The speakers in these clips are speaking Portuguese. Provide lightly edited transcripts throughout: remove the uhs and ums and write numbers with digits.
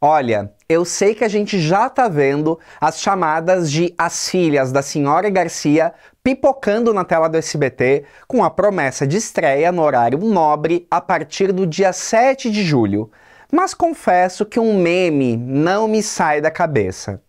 Olha, eu sei que a gente já tá vendo as chamadas de As Filhas da Senhora Garcia pipocando na tela do SBT com a promessa de estreia no horário nobre a partir do dia 7 de julho. Mas confesso que um meme não me sai da cabeça.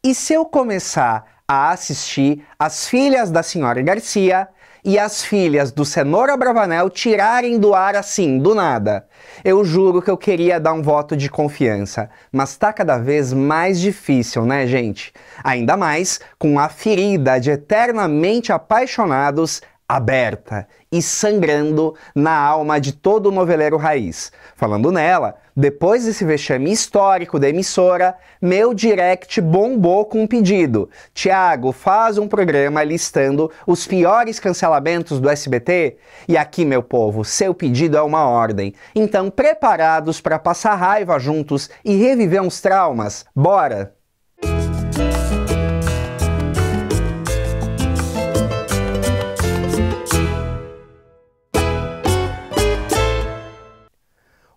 E se eu começar a assistir As Filhas da Senhora Garcia e As Filhas do Cenoura Bravanel tirarem do ar assim, do nada? Eu juro que eu queria dar um voto de confiança, mas tá cada vez mais difícil, né, gente? Ainda mais com a ferida de Eternamente Apaixonados aberta e sangrando na alma de todo noveleiro raiz. Falando nela, depois desse vexame histórico da emissora, meu direct bombou com um pedido. Thiago, faz um programa listando os piores cancelamentos do SBT? E aqui, meu povo, seu pedido é uma ordem. Então, preparados para passar raiva juntos e reviver uns traumas? Bora!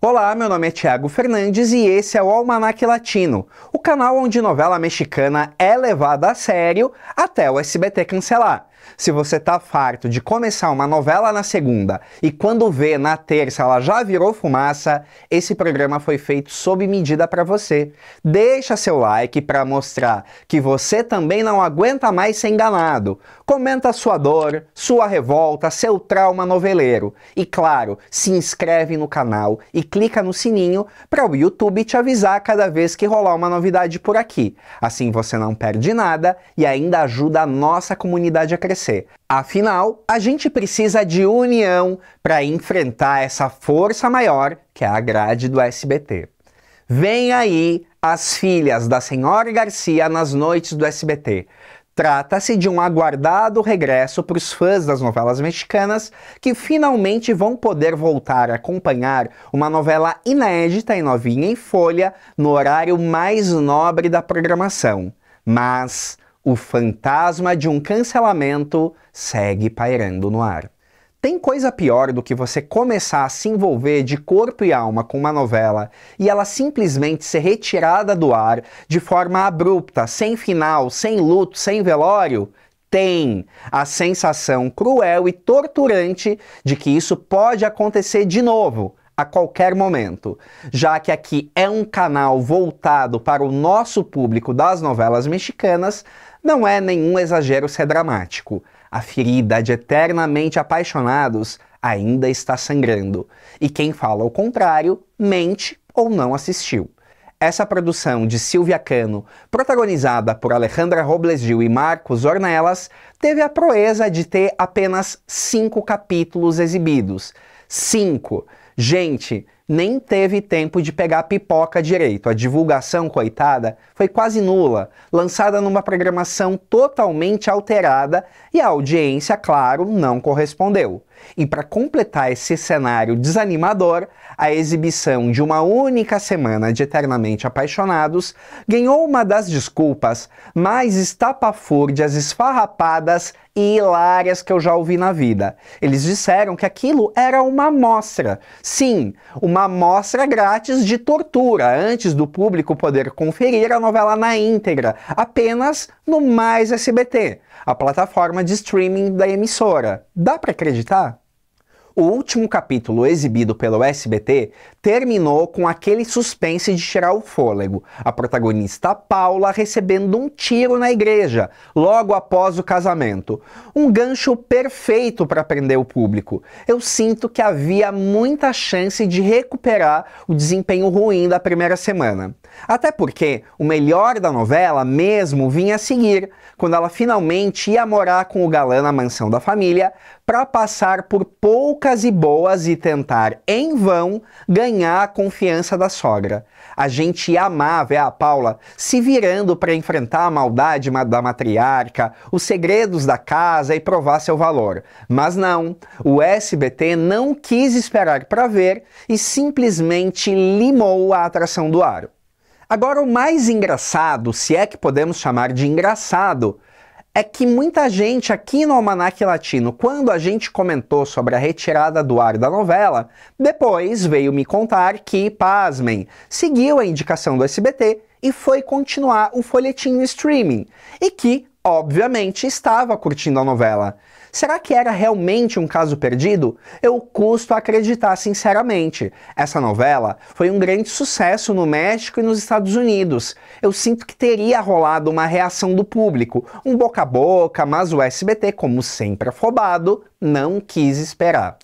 Olá, meu nome é Thiago Fernandes e esse é o Almanac Latino, o canal onde novela mexicana é levada a sério até o SBT cancelar. Se você tá farto de começar uma novela na segunda e quando vê na terça ela já virou fumaça, esse programa foi feito sob medida para você. Deixa seu like para mostrar que você também não aguenta mais ser enganado. Comenta sua dor, sua revolta, seu trauma noveleiro. E claro, se inscreve no canal e clica no sininho para o YouTube te avisar cada vez que rolar uma novidade por aqui. Assim você não perde nada e ainda ajuda a nossa comunidade a crescer. Afinal, a gente precisa de união para enfrentar essa força maior que é a grade do SBT. Vem aí As Filhas da Senhora Garcia nas noites do SBT. Trata-se de um aguardado regresso para os fãs das novelas mexicanas que finalmente vão poder voltar a acompanhar uma novela inédita e novinha em folha no horário mais nobre da programação. Mas o fantasma de um cancelamento segue pairando no ar. Tem coisa pior do que você começar a se envolver de corpo e alma com uma novela e ela simplesmente ser retirada do ar de forma abrupta, sem final, sem luto, sem velório? Tem a sensação cruel e torturante de que isso pode acontecer de novo, a qualquer momento, já que aqui é um canal voltado para o nosso público das novelas mexicanas, não é nenhum exagero ser dramático. A ferida de Eternamente Apaixonados ainda está sangrando, e quem fala o contrário mente ou não assistiu. Essa produção de Silvia Cano, protagonizada por Alejandra Robles Gil e Marcos Ornelas, teve a proeza de ter apenas 5 capítulos exibidos. 5! Gente, nem teve tempo de pegar a pipoca direito. A divulgação, coitada, foi quase nula, lançada numa programação totalmente alterada e a audiência, claro, não correspondeu. E para completar esse cenário desanimador, a exibição de uma única semana de Eternamente Apaixonados ganhou uma das desculpas mais estapafúrdias, esfarrapadas e hilárias que eu já ouvi na vida. Eles disseram que aquilo era uma amostra. Sim, uma amostra grátis de tortura, antes do público poder conferir a novela na íntegra, apenas no Mais SBT, a plataforma de streaming da emissora. Dá para acreditar? O último capítulo exibido pelo SBT terminou com aquele suspense de tirar o fôlego. A protagonista Paula recebendo um tiro na igreja, logo após o casamento. Um gancho perfeito para prender o público. Eu sinto que havia muita chance de recuperar o desempenho ruim da primeira semana. Até porque o melhor da novela mesmo vinha a seguir, quando ela finalmente ia morar com o galã na mansão da família, para passar por poucas e boas e tentar, em vão, ganhar a confiança da sogra. A gente ia amar ver a Paula se virando para enfrentar a maldade da matriarca, os segredos da casa e provar seu valor. Mas não, o SBT não quis esperar para ver e simplesmente limou a atração do ar. Agora, o mais engraçado, se é que podemos chamar de engraçado, é que muita gente aqui no Almanac Latino, quando a gente comentou sobre a retirada do ar da novela, depois veio me contar que, pasmem, seguiu a indicação do SBT e foi continuar o folhetim no streaming, e que, obviamente, estava curtindo a novela. Será que era realmente um caso perdido? Eu custo acreditar sinceramente. Essa novela foi um grande sucesso no México e nos Estados Unidos. Eu sinto que teria rolado uma reação do público, um boca a boca, mas o SBT, como sempre afobado, não quis esperar.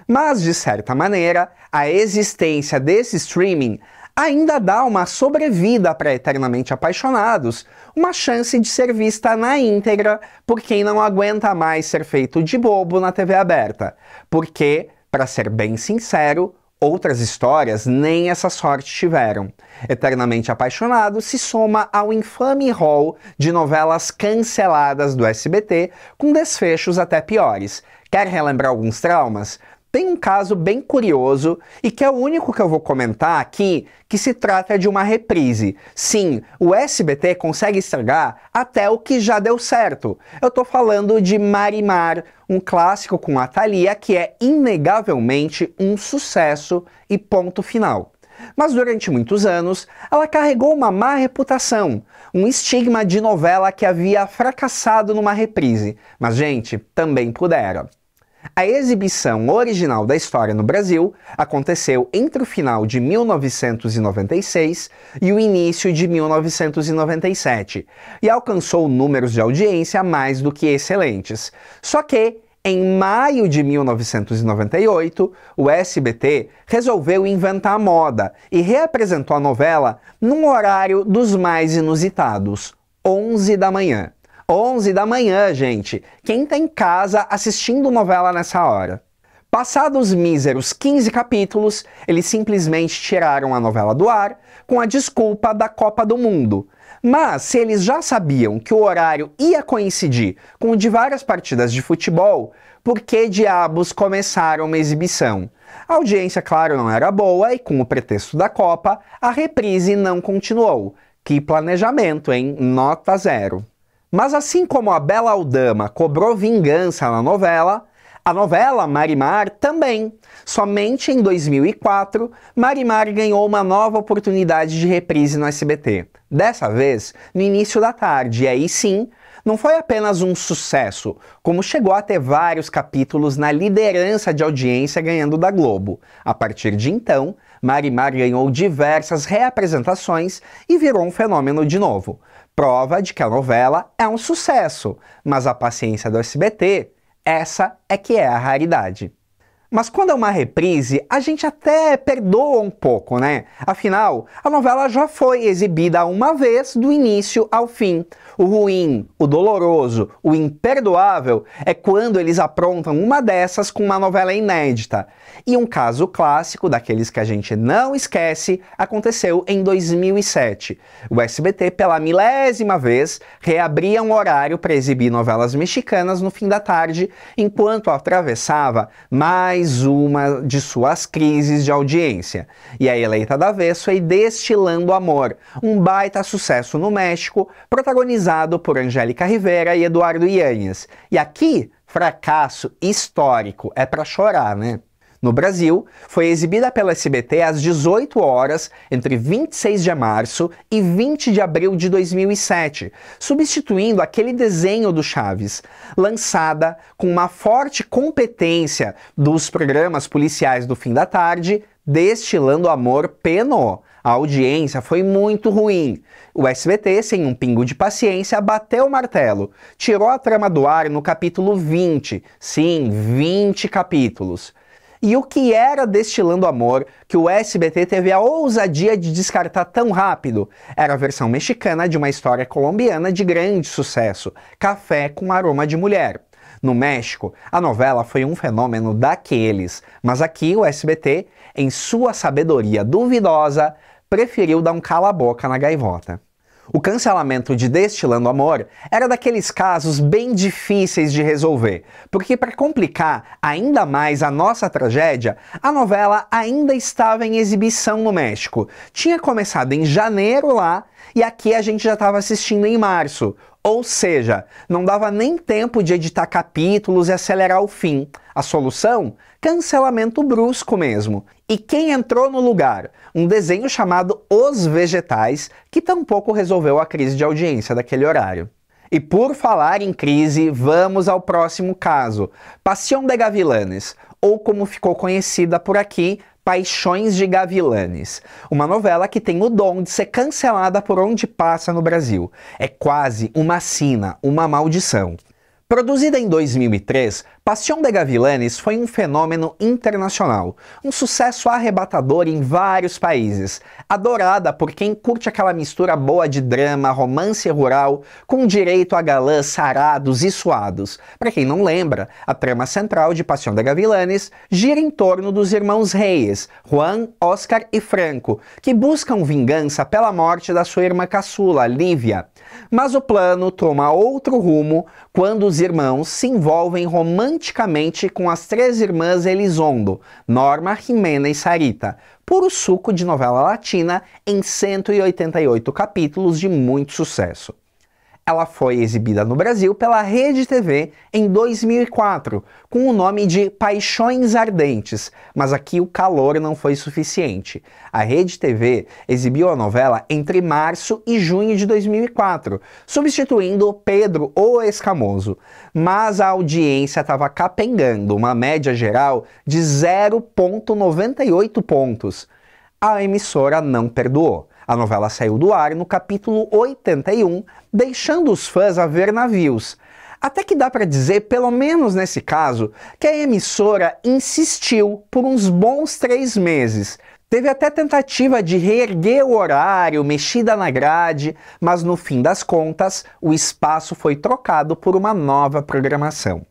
Mas, de certa maneira, a existência desse streaming ainda dá uma sobrevida para Eternamente Apaixonados, uma chance de ser vista na íntegra por quem não aguenta mais ser feito de bobo na TV aberta. Porque, para ser bem sincero, outras histórias nem essa sorte tiveram. Eternamente Apaixonados se soma ao infame rol de novelas canceladas do SBT, com desfechos até piores. Quer relembrar alguns traumas? Tem um caso bem curioso, e que é o único que eu vou comentar aqui, que se trata de uma reprise. Sim, o SBT consegue estragar até o que já deu certo. Eu tô falando de Marimar, um clássico com a Thalia que é inegavelmente um sucesso e ponto final. Mas durante muitos anos, ela carregou uma má reputação, um estigma de novela que havia fracassado numa reprise. Mas, gente, também pudera. A exibição original da história no Brasil aconteceu entre o final de 1996 e o início de 1997 e alcançou números de audiência mais do que excelentes. Só que, em maio de 1998, o SBT resolveu inventar a moda e reapresentou a novela num horário dos mais inusitados, 11 da manhã. 11 da manhã, gente. Quem tá em casa assistindo novela nessa hora? Passados míseros 15 capítulos, eles simplesmente tiraram a novela do ar com a desculpa da Copa do Mundo. Mas se eles já sabiam que o horário ia coincidir com o de várias partidas de futebol, por que diabos começaram uma exibição? A audiência, claro, não era boa e com o pretexto da Copa, a reprise não continuou. Que planejamento, hein? Nota 0. Mas assim como a Bela Aldama cobrou vingança na novela, a novela Marimar também. Somente em 2004, Marimar ganhou uma nova oportunidade de reprise no SBT. Dessa vez, no início da tarde, e aí sim, não foi apenas um sucesso, como chegou a ter vários capítulos na liderança de audiência ganhando da Globo. A partir de então, Marimar ganhou diversas reapresentações e virou um fenômeno de novo. Prova de que a novela é um sucesso, mas a paciência do SBT, essa é que é a raridade. Mas quando é uma reprise, a gente até perdoa um pouco, né? Afinal, a novela já foi exibida uma vez do início ao fim. O ruim, o doloroso, o imperdoável é quando eles aprontam uma dessas com uma novela inédita. E um caso clássico, daqueles que a gente não esquece, aconteceu em 2007. O SBT, pela milésima vez, reabria um horário para exibir novelas mexicanas no fim da tarde, enquanto atravessava mais uma de suas crises de audiência. E a Eleita da Vez foi Destilando Amor, um baita sucesso no México, protagonizado por Angélica Rivera e Eduardo Yáñez. E aqui, fracasso histórico, é pra chorar, né? No Brasil, foi exibida pela SBT às 18 horas entre 26 de março e 20 de abril de 2007, substituindo aquele desenho do Chaves, lançada com uma forte competência dos programas policiais do fim da tarde, Destilando Amor penou. A audiência foi muito ruim. O SBT, sem um pingo de paciência, bateu o martelo, tirou a trama do ar no capítulo 20. Sim, 20 capítulos. E o que era Destilando Amor que o SBT teve a ousadia de descartar tão rápido? Era a versão mexicana de uma história colombiana de grande sucesso, Café com Aroma de Mulher. No México, a novela foi um fenômeno daqueles, mas aqui o SBT, em sua sabedoria duvidosa, preferiu dar um cala-boca na gaivota. O cancelamento de Destilando Amor era daqueles casos bem difíceis de resolver, porque para complicar ainda mais a nossa tragédia, a novela ainda estava em exibição no México. Tinha começado em janeiro lá e aqui a gente já estava assistindo em março. Ou seja, não dava nem tempo de editar capítulos e acelerar o fim. A solução? Cancelamento brusco mesmo. E quem entrou no lugar? Um desenho chamado Os Vegetais, que tampouco resolveu a crise de audiência daquele horário. E por falar em crise, vamos ao próximo caso. Pasión de Gavilanes, ou como ficou conhecida por aqui, Paixões de Gavilanes. Uma novela que tem o dom de ser cancelada por onde passa no Brasil. É quase uma sina, uma maldição. Produzida em 2003, Pasión de Gavilanes foi um fenômeno internacional, um sucesso arrebatador em vários países, adorada por quem curte aquela mistura boa de drama, romance rural, com direito a galãs sarados e suados. Para quem não lembra, a trama central de Pasión de Gavilanes gira em torno dos irmãos Reyes, Juan, Oscar e Franco, que buscam vingança pela morte da sua irmã caçula, Lívia. Mas o plano toma outro rumo quando os irmãos se envolvem romanticamente com as três irmãs Elizondo, Norma, Jimena e Sarita, puro suco de novela latina em 188 capítulos de muito sucesso. Ela foi exibida no Brasil pela Rede TV em 2004, com o nome de Paixões Ardentes, mas aqui o calor não foi suficiente. A Rede TV exibiu a novela entre março e junho de 2004, substituindo Pedro o Escamoso. Mas a audiência estava capengando, uma média geral de 0,98 pontos. A emissora não perdoou. A novela saiu do ar no capítulo 81, deixando os fãs a ver navios. Até que dá para dizer, pelo menos nesse caso, que a emissora insistiu por uns bons 3 meses. Teve até tentativa de reerguer o horário, mexida na grade, mas no fim das contas, o espaço foi trocado por uma nova programação.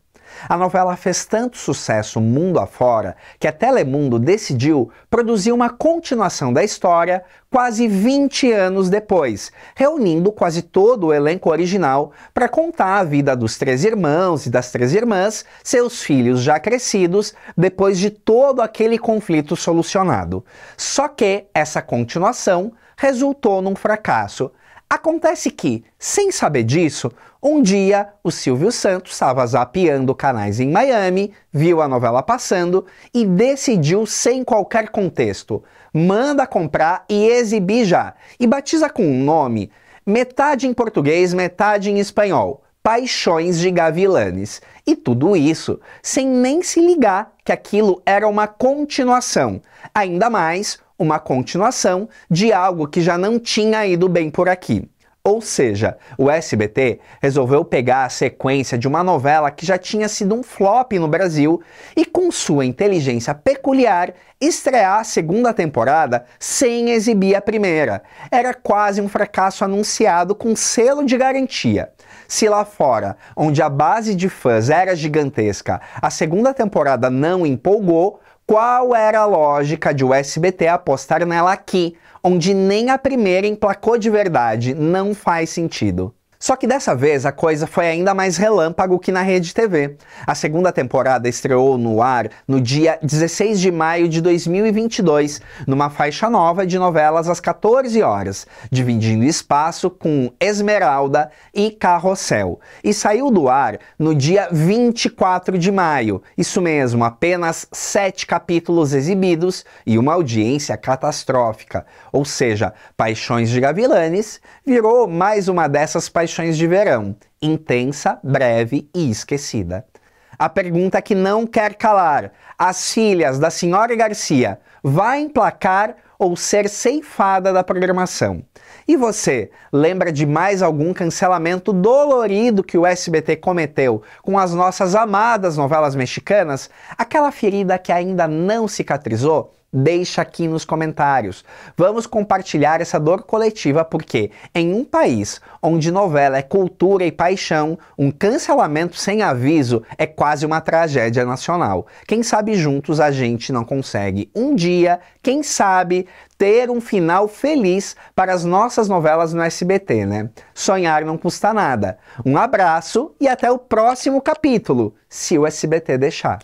A novela fez tanto sucesso mundo afora que a Telemundo decidiu produzir uma continuação da história quase 20 anos depois, reunindo quase todo o elenco original para contar a vida dos 3 irmãos e das 3 irmãs, seus filhos já crescidos, depois de todo aquele conflito solucionado. Só que essa continuação resultou num fracasso. Acontece que, sem saber disso, um dia o Silvio Santos estava zapeando canais em Miami, viu a novela passando e decidiu, sem qualquer contexto, manda comprar e exibir já, e batiza com um nome, metade em português, metade em espanhol, Paixões de Gavilanes. E tudo isso sem nem se ligar que aquilo era uma continuação, ainda mais uma continuação de algo que já não tinha ido bem por aqui. Ou seja, o SBT resolveu pegar a sequência de uma novela que já tinha sido um flop no Brasil e, com sua inteligência peculiar, estrear a segunda temporada sem exibir a primeira. Era quase um fracasso anunciado com selo de garantia. Se lá fora, onde a base de fãs era gigantesca, a segunda temporada não empolgou, qual era a lógica de o SBT apostar nela aqui, onde nem a primeira emplacou de verdade? Não faz sentido. Só que dessa vez a coisa foi ainda mais relâmpago que na Rede TV. A segunda temporada estreou no ar no dia 16 de maio de 2022, numa faixa nova de novelas às 14 horas, dividindo espaço com Esmeralda e Carrossel. E saiu do ar no dia 24 de maio. Isso mesmo, apenas 7 capítulos exibidos e uma audiência catastrófica. Ou seja, Paixões de Gavilanes virou mais uma dessas paixões de verão, intensa, breve e esquecida. A pergunta que não quer calar: As Filhas da Senhora Garcia vai emplacar ou ser ceifada da programação? E você, lembra de mais algum cancelamento dolorido que o SBT cometeu com as nossas amadas novelas mexicanas? Aquela ferida que ainda não cicatrizou? Deixa aqui nos comentários. Vamos compartilhar essa dor coletiva porque, em um país onde novela é cultura e paixão, um cancelamento sem aviso é quase uma tragédia nacional. Quem sabe juntos a gente não consegue um dia, quem sabe, ter um final feliz para as nossas novelas no SBT, né? Sonhar não custa nada. Um abraço e até o próximo capítulo, se o SBT deixar.